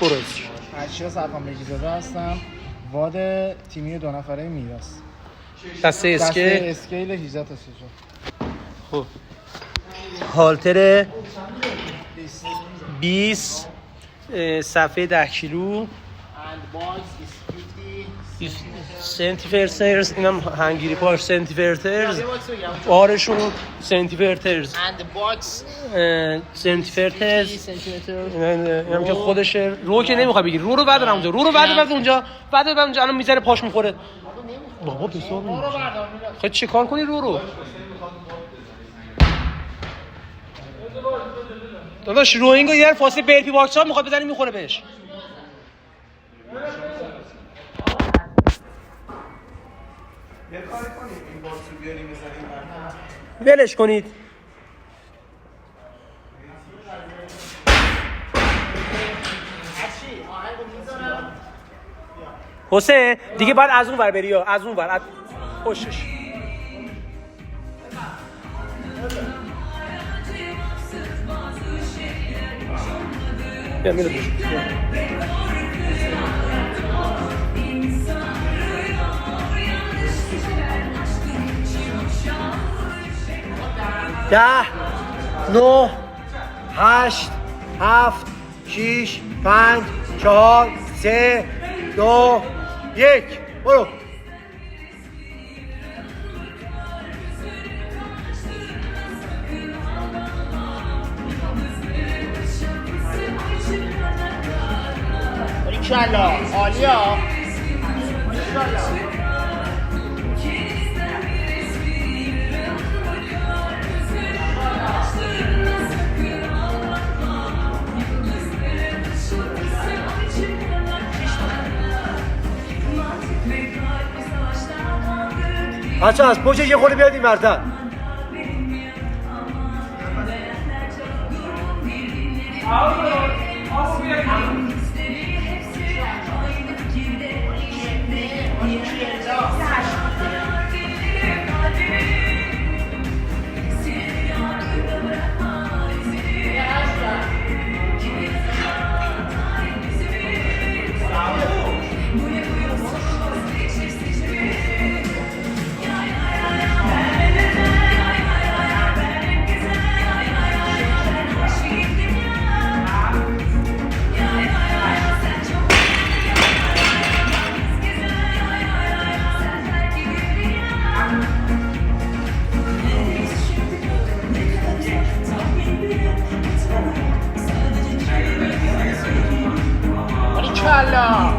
برو. اشیا سرخان بگیزاده هستم. واد تیمی 2 نفره میراث. دسته اسکیل. اسکیل 18 تا 36. خب. هالتر 20 صفحه 10 کیلو. سنتیفرترز اینم هنگیری پاش سنتیفرترز بارشون سنتیفرترز اند باکس سنتیفرترز اینم که خودشه. رو که نمیخواد بگیری، رو بردار اونجا، رو بردار اونجا، بعد اونجا الان میذاره پاش میخوره. بابا بسام خود چیکار کنی رو داداش روینگو یه فاصله برپی باکس ها میخواد بزنی میخوره بهش. یه کاری کنید این باکس رو بیاریم بزنیم ولش کنید. حسین دیگه باید از اون ور بری، از اون ور از پشتش. بیا میره دوش. ده 9 8 7 6 5 4 3 2 1 برو. باریکلا عالیا. بچه از پشت یه خورده بیاد این ورتر. باریکلا.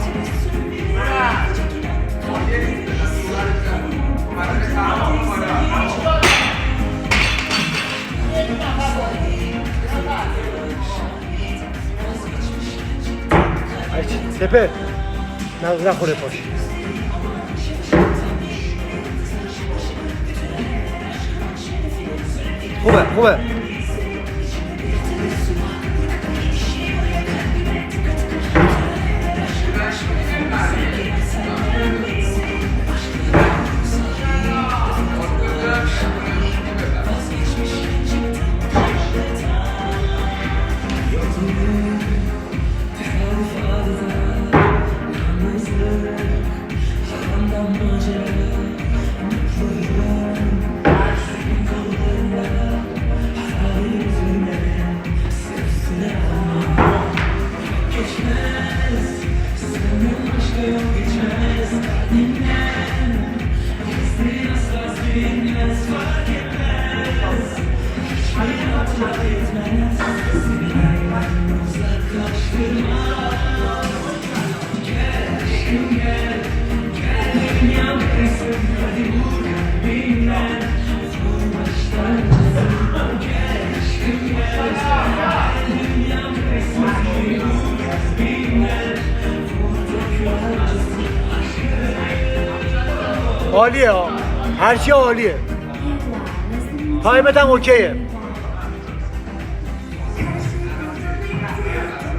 سپه نخوره پاش. خوبه عالیه ها، هرچی عالیه. تایمت هم اوکیه.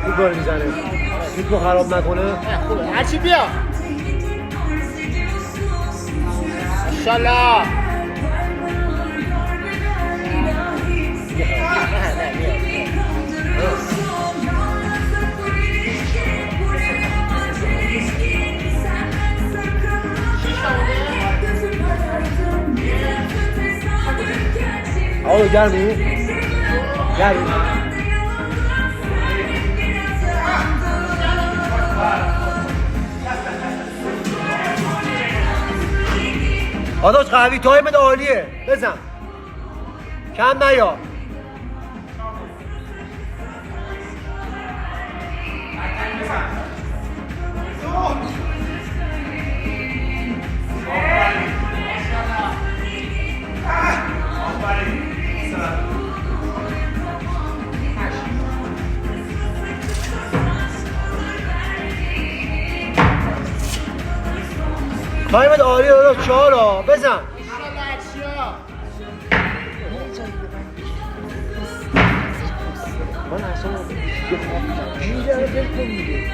خوب گل میزنه، ریتمو خراب نکنه. خوبه هرچی بیا. ماشاءالله. چطور گرمی؟ گرمی آداش قهوی تایمت عالیه بزن کم نیا تایمت عالیه داداش 4 بزن من اصلا میگه دل کن میگه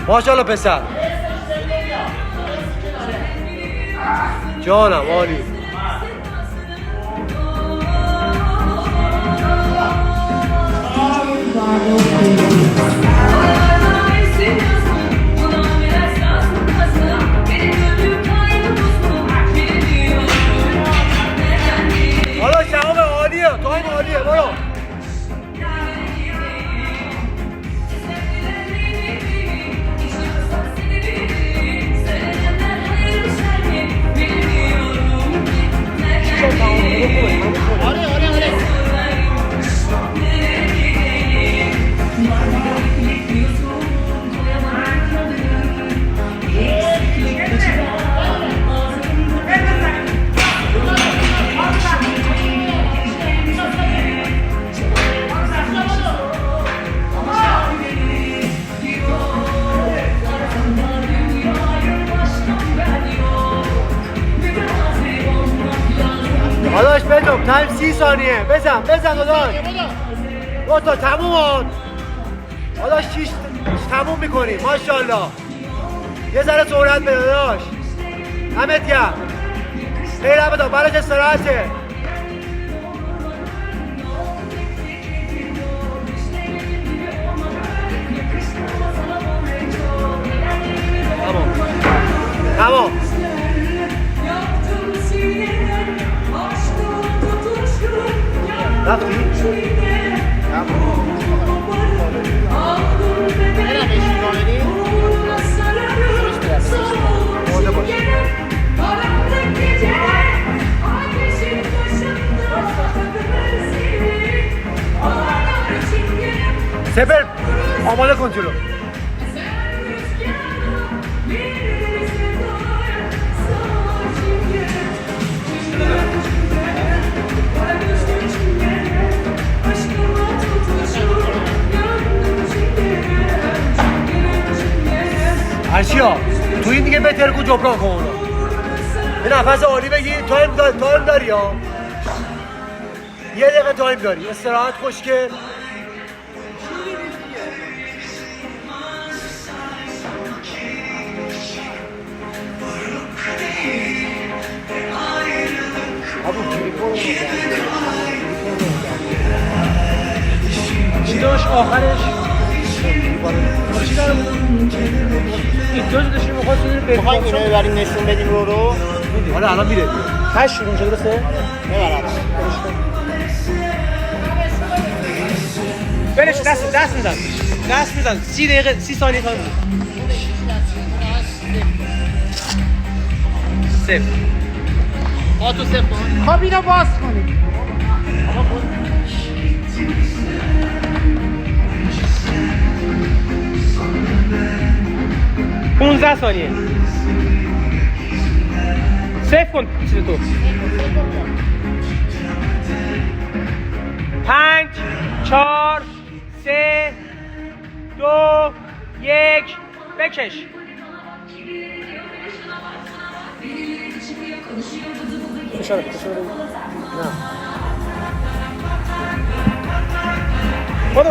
ماشاءالله پسر جانم عالی حالا شهاب عالیه تایم عالیه برو داداش بدم تایم 30 ثانیه بزن داداش تا تموم داداش چیش تموم میکنی ماشاءالله یه ذره سرعت بده داداش همت گرم خیلی بدا براش استراحته تمام رفتی؟ مرده باش سپر آماده کن جلو ارشیا تو این دیگه بهتر کو جبران کن اونو یه نفس عالی بگیر تایم داری ها 1 دقیقه تایم داری استراحت خوشگل چی داشت آخرش چی دارم اینجا داشتیم میخوایم اینو ببریم نشون بدیم رو حالا الان میره 8 شروع شده درسته؟ ببرم بلش دست میزن 30 دقیقه 30 ثانیه تایم بود صفر تو صفر کن خب اینو باز کنید 15 ثانیه سیف کن چیز تو 5 4 3 2 1 بکش فشار نه خود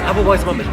ابو وایس من بشم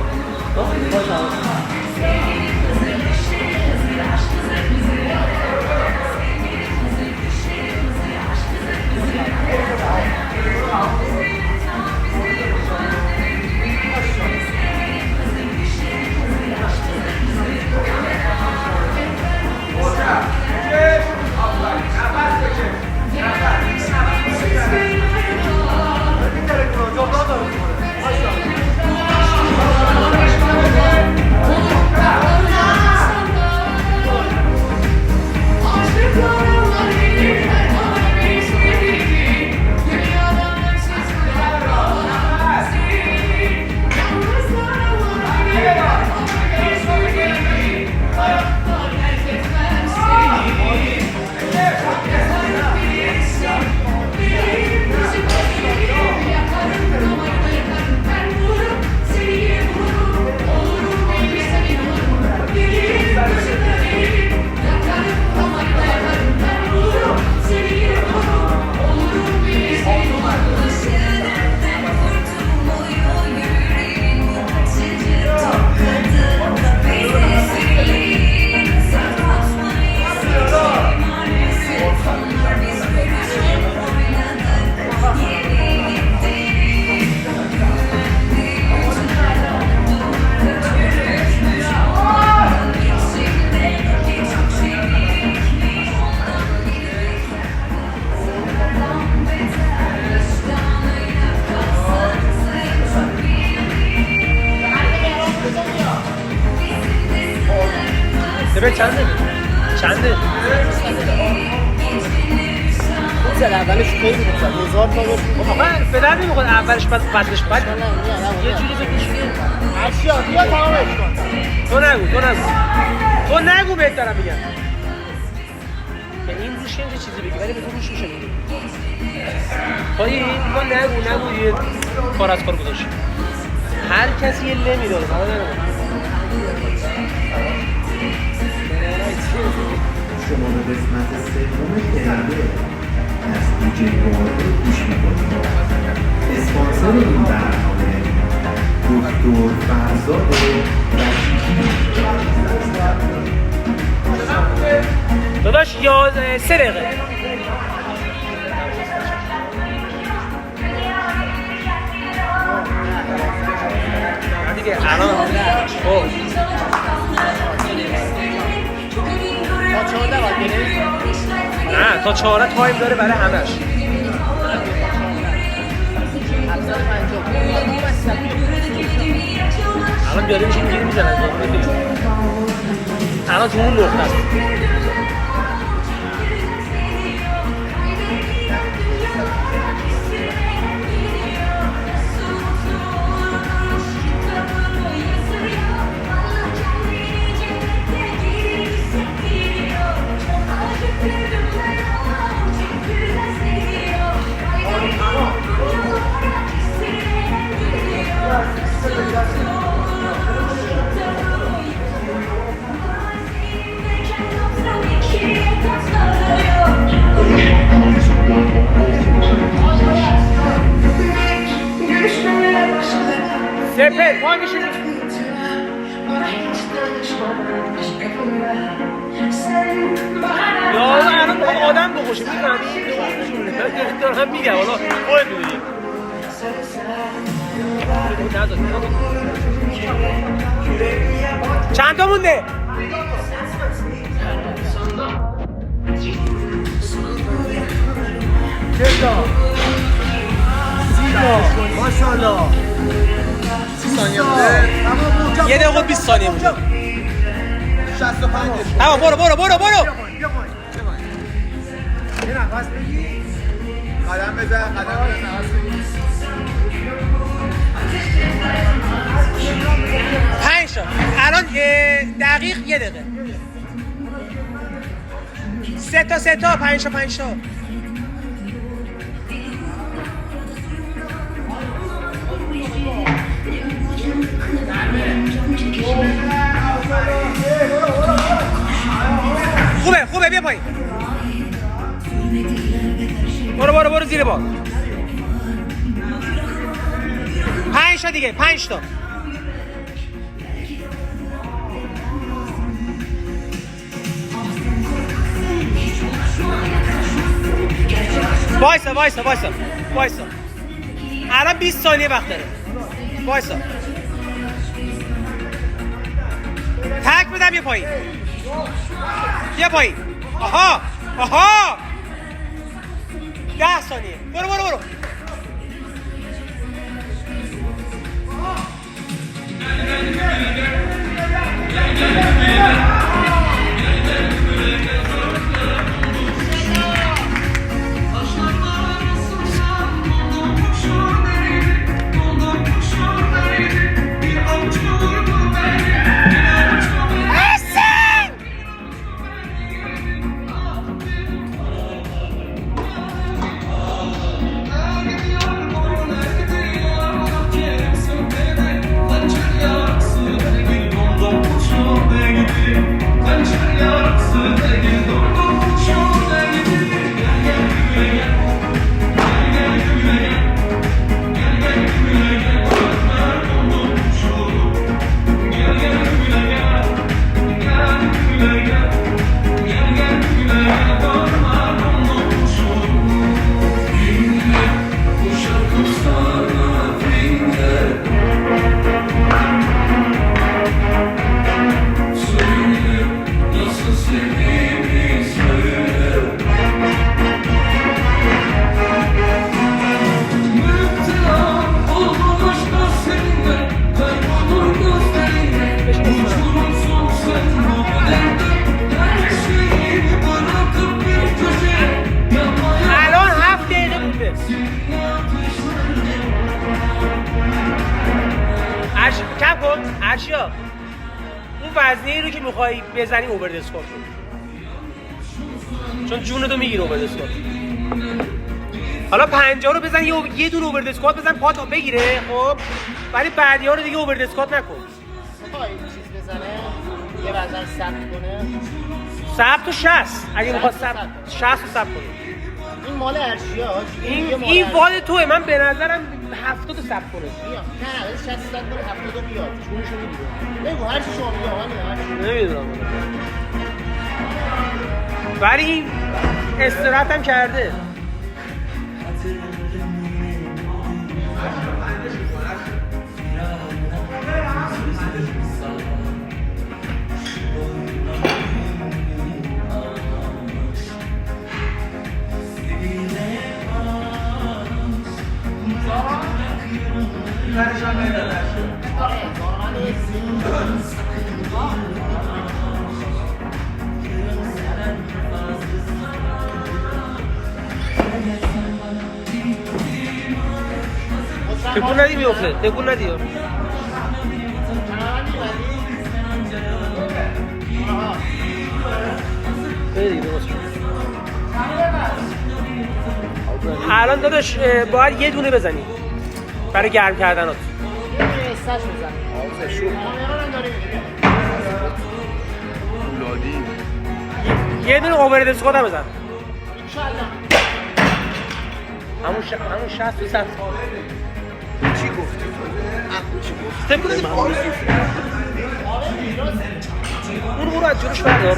سپر چنده؟ زن اولش خیلی بودن 1000 تا بود. من فعلا نمیخواد اولش بعدش بعد یه جوری بکشی اشیا بیا تمامش کن. تو نگو بهت دارم میگم. به این روش یه چیزی بگی ولی به تو روش میشه میگی. پایی ما نگو یه کار از کار گذاشتی. هر کسی یه له داره حالا نمیدونم. شما به قسمت سوم کرده از دیجی وارد گوش میکنید. اسپانسر این برنامه دکتر فرزاد داداش 3 دقیقه دیگه الان نه تا 4 تایم داره برای همش. الان بیاره میشه اینجوری میزنن الان تو اون نقطه است. سپر پای میشونی یا الان باید آدم بکشه میزنی دارم میگم حالا خواهد میدونی چند تا مونده؟ ماشاءالله 30 ثانیه بوده. یه دقیقه 20 ثانیه بوده. 65 اما برو بیا پایین یه نفس بگی قدم بزن نفس بگی 5 تا الان دقیق 1 دقیقه 3 تا 5 تا خوبه بیا پایین برو زیر بار 5 تا دیگه 5 تا وایسا الان 20 ثانیه وقت داره وایسا تک بدم یه پایین یه پایین آها آها 10 ثانیه برو برو برو ارشیا اون وزنی رو که میخوای بزنی اوورد اسکوات چون جونتو میگیره اوورد اسکوات حالا 50 رو بزن یه دونه اوورد اسکوات بزن پاتو بگیره خب ولی بعدی‌ها رو دیگه اوورد اسکوات نکن میخوای چیز بزنه یه وزن ثبت کنه ثبت و 60 اگه میخواد 60 رو ثبت کنه این مال ارشیا این وال توه من به نظرم 70 رو ثبت کنه بیا نه 60 ثبت کنه 70 رو بیاد چونشو میگیره بگو هر چی شما میگه نمیدونم ولی این استراحت هم کرده تکون ندی میفته تکون ندی الان داداش باید یه دونه بزنی برای گرم کردنات یه دونه اوورد اسکوات هم بزن همون 60% چی گفتی؟ تکون ندی برو از جلوش بردار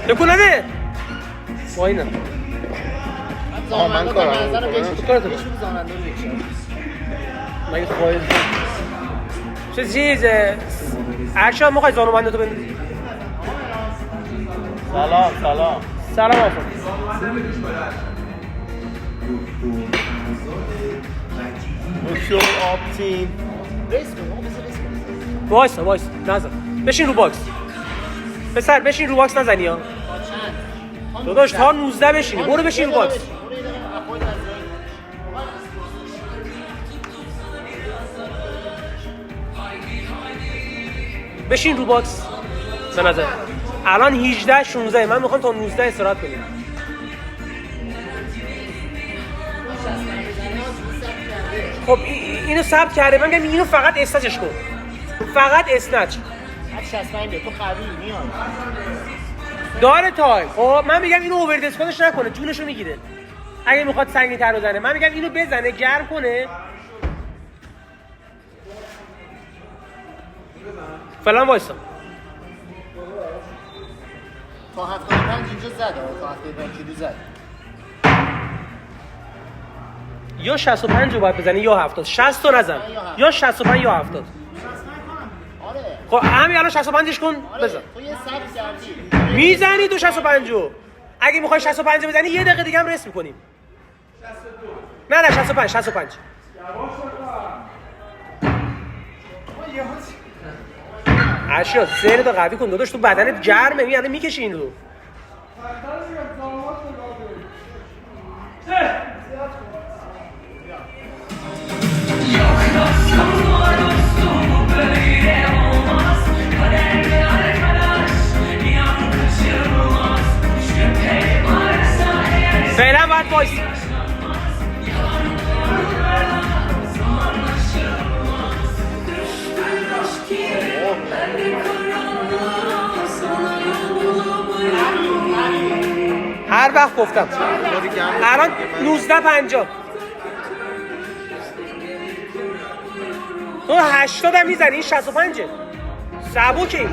تکون نده وای نه من کارم مگه خواهید چه چیزه ارشا میخوای زانوبند تو بندازی سلام آفر دکتر آپتین وایسا نزن بشین رو باکس پسر بشین رو باکس نزنی ها داداش تا 19 بشینی برو بشین رو باکس بشین رو باکس به نظر الان 18 16 من میخوام تا 19 استراحت کنیم خب اینو ثبت کرده من میگم اینو فقط استنچش کن فقط استنچ 65 تو قوی میاد داره تایم خب من میگم اینو اوورد اسکواتش نکنه جونشو میگیره اگه میخواد سنگین تر بزنه من میگم اینو بزنه گرم کنه فعلا وایسا. تا 75 اینجا زد تا 75 کیلو زد. یا 65 رو باید بزنی یا 70. 60 تا نزن. یا 65 یا 70. آره. خب همین الان 65ش کن بزن. تو یه سب کردی. میزنی تو 65 رو. اگه میخوای 65 بزنی یه دقیقه دیگه هم رست میکنیم. 62. نه 65 65. اشیا ذهن تو قوی کن داداش، تو بدنت گرمه میاد میکشی این رو. فعلا باید وایسی. هر وقت گفتم الان 19:50 تو 80 هم میزنی این 65 سبوکی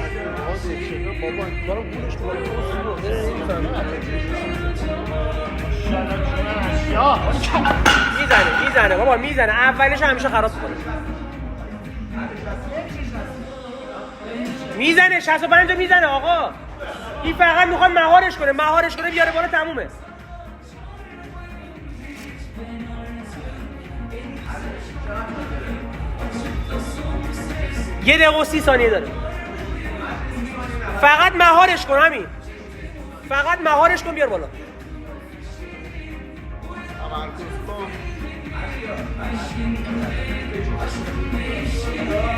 میزنه بابا میزنه اولش همیشه خراب کنه میزنه 65 میزنه آقا این فقط میخواد مهارش کنه بیاره بالا تمومه یه دقیقه و 30 ثانیه داره فقط مهارش کن همین فقط مهارش کن بیار بالا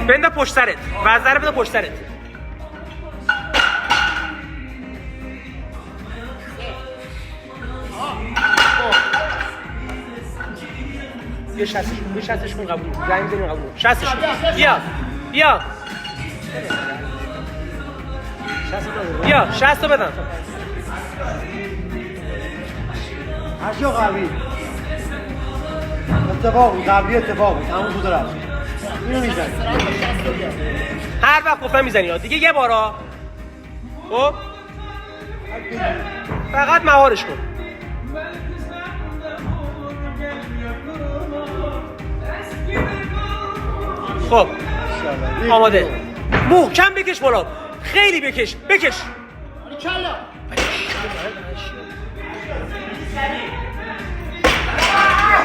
بنده پشت سرت وزنه بده پشت سرت یه شستش کن قبول زنگ بزنیم قبول شستش کن بیا شست رو بدن هرشو قوی قبلی اتفاقی تموم شده رفت اینو میزنی هر وقت گفتم میزنی دیگه یه بارا خب فقط مهارش کن خب آماده محکم بکش بالا خیلی بکش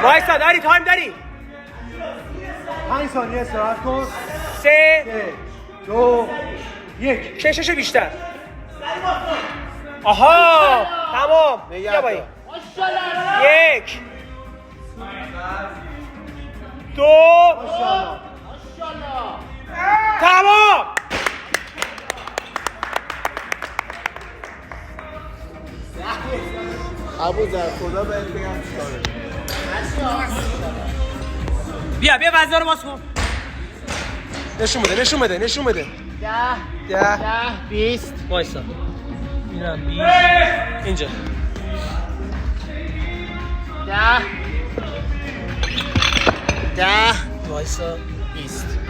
وایسا داری تایم داری 5 ثانیه استراحت کن 3 2 1 کشش بیشتر آها تمام بیا بایی 1 2 تمام ابو ذر خدا بهت بگم بیا وزنه رو باز کن نشون بده 10 20 وایسا اینم 20 اینجا 10 وایسا 20